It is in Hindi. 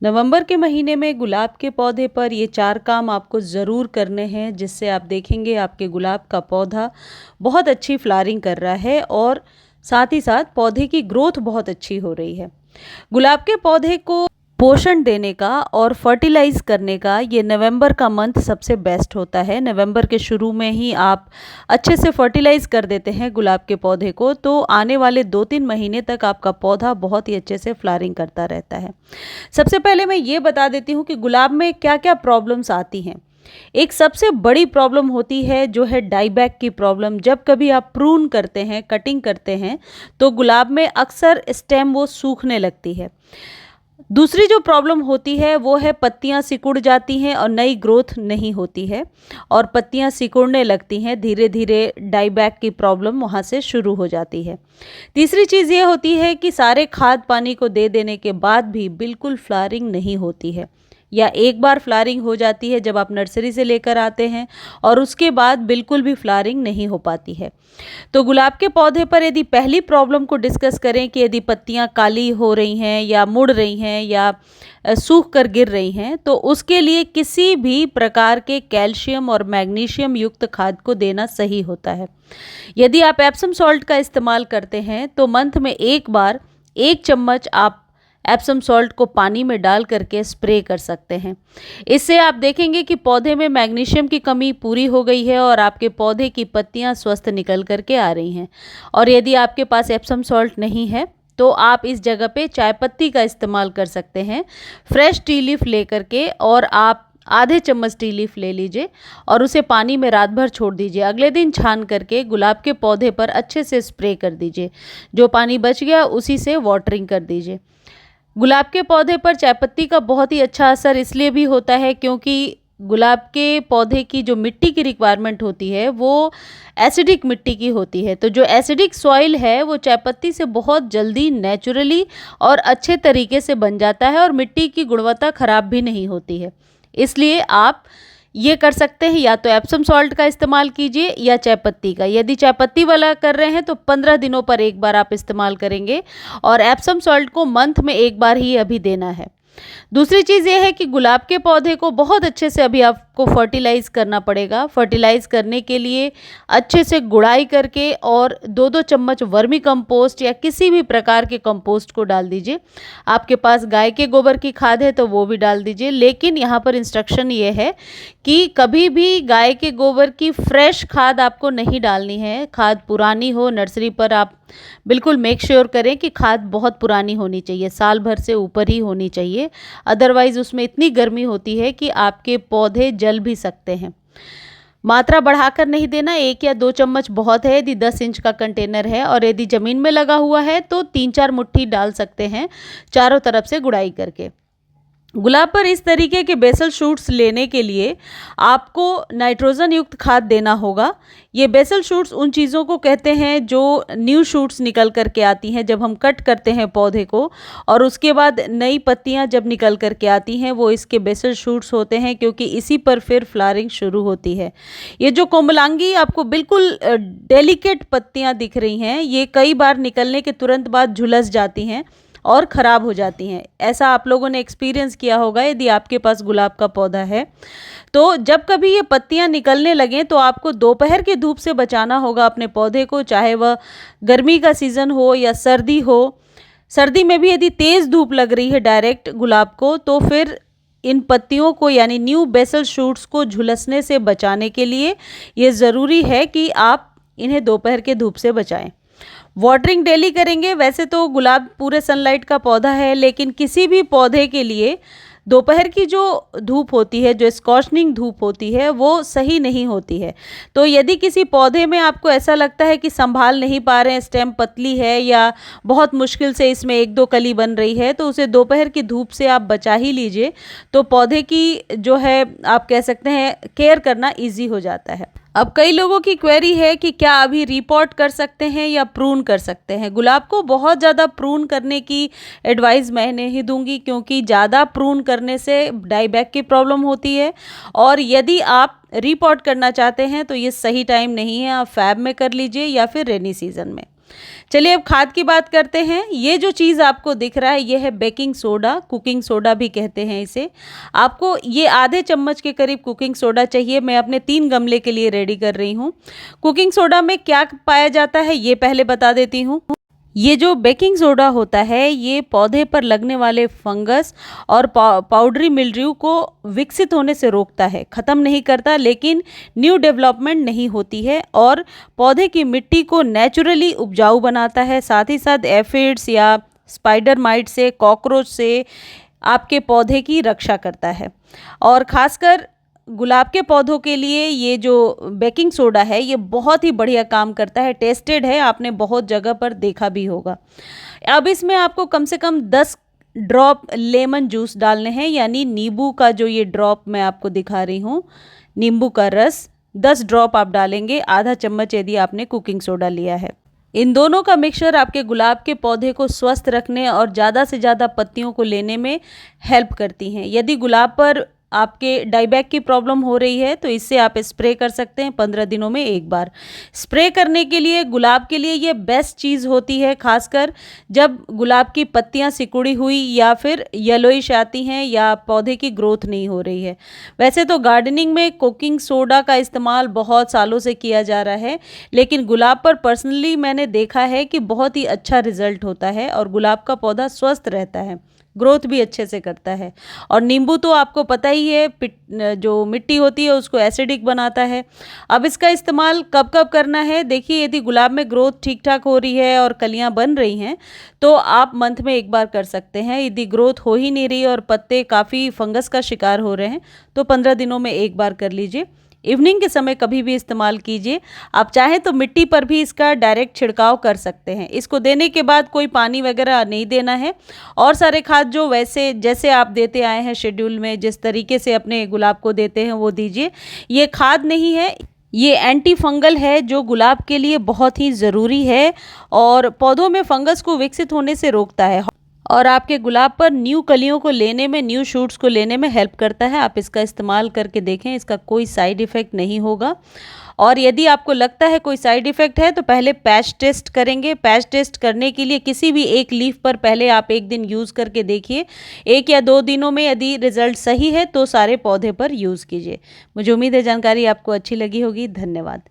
नवंबर के महीने में गुलाब के पौधे पर ये 4 काम आपको ज़रूर करने हैं, जिससे आप देखेंगे आपके गुलाब का पौधा बहुत अच्छी फ्लावरिंग कर रहा है और साथ ही साथ पौधे की ग्रोथ बहुत अच्छी हो रही है। गुलाब के पौधे को पोषण देने का और फर्टिलाइज करने का ये नवंबर का मंथ सबसे बेस्ट होता है। नवंबर के शुरू में ही आप अच्छे से फर्टिलाइज कर देते हैं गुलाब के पौधे को, तो आने वाले 2-3 महीने तक आपका पौधा बहुत ही अच्छे से फ्लावरिंग करता रहता है। सबसे पहले मैं ये बता देती हूँ कि गुलाब में क्या क्या प्रॉब्लम्स आती हैं। एक सबसे बड़ी प्रॉब्लम होती है जो है डाईबैक की प्रॉब्लम। जब कभी आप प्रून करते हैं, कटिंग करते हैं, तो गुलाब में अक्सर स्टेम वो सूखने लगती है। दूसरी जो प्रॉब्लम होती है वो है पत्तियां सिकुड़ जाती हैं और नई ग्रोथ नहीं होती है और पत्तियां सिकुड़ने लगती हैं। धीरे धीरे डाईबैक की प्रॉब्लम वहाँ से शुरू हो जाती है। तीसरी चीज़ ये होती है कि सारे खाद पानी को दे देने के बाद भी बिल्कुल फ्लावरिंग नहीं होती है, या एक बार फ्लावरिंग हो जाती है जब आप नर्सरी से लेकर आते हैं और उसके बाद बिल्कुल भी फ्लावरिंग नहीं हो पाती है। तो गुलाब के पौधे पर यदि पहली प्रॉब्लम को डिस्कस करें कि यदि पत्तियां काली हो रही हैं या मुड़ रही हैं या सूख कर गिर रही हैं, तो उसके लिए किसी भी प्रकार के कैल्शियम और मैग्नीशियम युक्त खाद को देना सही होता है। यदि आप एप्सम सॉल्ट का इस्तेमाल करते हैं तो मंथ में एक बार 1 चम्मच आप एप्सम सॉल्ट को पानी में डाल करके स्प्रे कर सकते हैं। इससे आप देखेंगे कि पौधे में मैग्नीशियम की कमी पूरी हो गई है और आपके पौधे की पत्तियां स्वस्थ निकल करके आ रही हैं। और यदि आपके पास एप्सम सॉल्ट नहीं है तो आप इस जगह पे चाय पत्ती का इस्तेमाल कर सकते हैं। फ्रेश टी लीफ ले करके और आप आधे चम्मच टी लीफ ले लीजिए और उसे पानी में रात भर छोड़ दीजिए। अगले दिन छान करके गुलाब के पौधे पर अच्छे से स्प्रे कर दीजिए। जो पानी बच गया उसी से वाटरिंग कर दीजिए। गुलाब के पौधे पर चायपत्ती का बहुत ही अच्छा असर इसलिए भी होता है क्योंकि गुलाब के पौधे की जो मिट्टी की रिक्वायरमेंट होती है वो एसिडिक मिट्टी की होती है। तो जो एसिडिक सॉइल है वो चायपत्ती से बहुत जल्दी नेचुरली और अच्छे तरीके से बन जाता है और मिट्टी की गुणवत्ता खराब भी नहीं होती है। इसलिए आप ये कर सकते हैं, या तो एप्सम सॉल्ट का इस्तेमाल कीजिए या चायपत्ती का। यदि चायपत्ती वाला कर रहे हैं तो 15 दिनों पर एक बार आप इस्तेमाल करेंगे और एप्सम सॉल्ट को मंथ में एक बार ही अभी देना है। दूसरी चीज़ ये है कि गुलाब के पौधे को बहुत अच्छे से अभी आपको फर्टिलाइज़ करना पड़ेगा। फर्टिलाइज़ करने के लिए अच्छे से गुड़ाई करके और 2-2 चम्मच वर्मी कंपोस्ट या किसी भी प्रकार के कंपोस्ट को डाल दीजिए। आपके पास गाय के गोबर की खाद है तो वो भी डाल दीजिए, लेकिन यहाँ पर इंस्ट्रक्शन ये है कि कभी भी गाय के गोबर की फ्रेश खाद आपको नहीं डालनी है। खाद पुरानी हो, नर्सरी पर आप बिल्कुल मेक श्योर करें कि खाद बहुत पुरानी होनी चाहिए, साल भर से ऊपर ही होनी चाहिए। अदरवाइज़ उसमें इतनी गर्मी होती है कि आपके पौधे जल भी सकते हैं। मात्रा बढ़ाकर नहीं देना, 1 या 2 चम्मच बहुत है यदि 10 इंच का कंटेनर है, और यदि ज़मीन में लगा हुआ है तो 3-4 मुट्ठी डाल सकते हैं चारों तरफ से गुड़ाई करके। गुलाब पर इस तरीके के बेसल शूट्स लेने के लिए आपको नाइट्रोजन युक्त खाद देना होगा। ये बेसल शूट्स उन चीज़ों को कहते हैं जो न्यू शूट्स निकल करके आती हैं जब हम कट करते हैं पौधे को, और उसके बाद नई पत्तियां जब निकल करके आती हैं वो इसके बेसल शूट्स होते हैं, क्योंकि इसी पर फिर फ्लावरिंग शुरू होती है। ये जो कोमलांगी आपको बिल्कुल डेलिकेट पत्तियाँ दिख रही हैं, ये कई बार निकलने के तुरंत बाद झुलस जाती हैं और ख़राब हो जाती हैं। ऐसा आप लोगों ने एक्सपीरियंस किया होगा यदि आपके पास गुलाब का पौधा है। तो जब कभी ये पत्तियां निकलने लगें तो आपको दोपहर की धूप से बचाना होगा अपने पौधे को, चाहे वह गर्मी का सीज़न हो या सर्दी हो। सर्दी में भी यदि तेज़ धूप लग रही है डायरेक्ट गुलाब को, तो फिर इन पत्तियों को यानी न्यू बेसल शूट्स को झुलसने से बचाने के लिए ये ज़रूरी है कि आप इन्हें दोपहर के धूप से बचाएं। वाटरिंग डेली करेंगे। वैसे तो गुलाब पूरे सनलाइट का पौधा है, लेकिन किसी भी पौधे के लिए दोपहर की जो धूप होती है, जो स्कॉचनिंग धूप होती है, वो सही नहीं होती है। तो यदि किसी पौधे में आपको ऐसा लगता है कि संभाल नहीं पा रहे हैं, स्टेम पतली है या बहुत मुश्किल से इसमें 1-2 कली बन रही है, तो उसे दोपहर की धूप से आप बचा ही लीजिए। तो पौधे की जो है आप कह सकते हैं केयर करना ईजी हो जाता है। अब कई लोगों की क्वेरी है कि क्या अभी रिपोर्ट कर सकते हैं या प्रून कर सकते हैं। गुलाब को बहुत ज़्यादा प्रून करने की एडवाइस मैं नहीं दूंगी, क्योंकि ज़्यादा प्रून करने से डाईबैक की प्रॉब्लम होती है, और यदि आप रिपोर्ट करना चाहते हैं तो ये सही टाइम नहीं है। आप फैब में कर लीजिए या फिर रेनी सीज़न में। चलिए अब खाद की बात करते हैं। ये जो चीज़ आपको दिख रहा है ये है बेकिंग सोडा, कुकिंग सोडा भी कहते हैं इसे। आपको ये आधे चम्मच के करीब कुकिंग सोडा चाहिए। मैं अपने 3 गमले के लिए रेडी कर रही हूँ। कुकिंग सोडा में क्या पाया जाता है ये पहले बता देती हूँ। ये जो बेकिंग सोडा होता है ये पौधे पर लगने वाले फंगस और पाउडरी मिल्ड्यू को विकसित होने से रोकता है, ख़त्म नहीं करता, लेकिन न्यू डेवलपमेंट नहीं होती है और पौधे की मिट्टी को नेचुरली उपजाऊ बनाता है। साथ ही साथ एफिड्स या स्पाइडर माइट से, कॉकरोच से आपके पौधे की रक्षा करता है। और ख़ासकर गुलाब के पौधों के लिए ये जो बेकिंग सोडा है ये बहुत ही बढ़िया काम करता है, टेस्टेड है, आपने बहुत जगह पर देखा भी होगा। अब इसमें आपको कम से कम 10 ड्रॉप लेमन जूस डालने हैं, यानी नींबू का जो ये ड्रॉप मैं आपको दिखा रही हूँ, नींबू का रस 10 ड्रॉप आप डालेंगे, आधा चम्मच यदि आपने कुकिंग सोडा लिया है। इन दोनों का मिक्सचर आपके गुलाब के पौधे को स्वस्थ रखने और ज़्यादा से ज़्यादा पत्तियों को लेने में हेल्प करती हैं। यदि गुलाब पर आपके डाईबैक की प्रॉब्लम हो रही है तो इससे आप स्प्रे कर सकते हैं 15 दिनों में एक बार। स्प्रे करने के लिए गुलाब के लिए ये बेस्ट चीज़ होती है, खासकर जब गुलाब की पत्तियां सिकुड़ी हुई या फिर येलोइश आती हैं या पौधे की ग्रोथ नहीं हो रही है। वैसे तो गार्डनिंग में कुकिंग सोडा का इस्तेमाल बहुत सालों से किया जा रहा है, लेकिन गुलाब पर पर्सनली मैंने देखा है कि बहुत ही अच्छा रिजल्ट होता है और गुलाब का पौधा स्वस्थ रहता है, ग्रोथ भी अच्छे से करता है। और नींबू तो आपको पता ही है जो मिट्टी होती है उसको एसिडिक बनाता है। अब इसका इस्तेमाल कब कब करना है, देखिए यदि गुलाब में ग्रोथ ठीक ठाक हो रही है और कलियां बन रही हैं तो आप मंथ में एक बार कर सकते हैं। यदि ग्रोथ हो ही नहीं रही और पत्ते काफ़ी फंगस का शिकार हो रहे हैं तो 15 दिनों में एक बार कर लीजिए। इवनिंग के समय कभी भी इस्तेमाल कीजिए। आप चाहें तो मिट्टी पर भी इसका डायरेक्ट छिड़काव कर सकते हैं। इसको देने के बाद कोई पानी वगैरह नहीं देना है और सारे खाद जो वैसे जैसे आप देते आए हैं शेड्यूल में, जिस तरीके से अपने गुलाब को देते हैं वो दीजिए। ये खाद नहीं है, ये एंटी फंगल है जो गुलाब के लिए बहुत ही ज़रूरी है और पौधों में फंगस को विकसित होने से रोकता है और आपके गुलाब पर न्यू कलियों को लेने में, न्यू शूट्स को लेने में हेल्प करता है। आप इसका इस्तेमाल करके देखें, इसका कोई साइड इफ़ेक्ट नहीं होगा। और यदि आपको लगता है कोई साइड इफ़ेक्ट है तो पहले पैच टेस्ट करेंगे। पैच टेस्ट करने के लिए किसी भी एक लीफ पर पहले आप एक दिन यूज़ करके देखिए। 1 या 2 दिनों में यदि रिज़ल्ट सही है तो सारे पौधे पर यूज़ कीजिए। मुझे उम्मीद है जानकारी आपको अच्छी लगी होगी। धन्यवाद।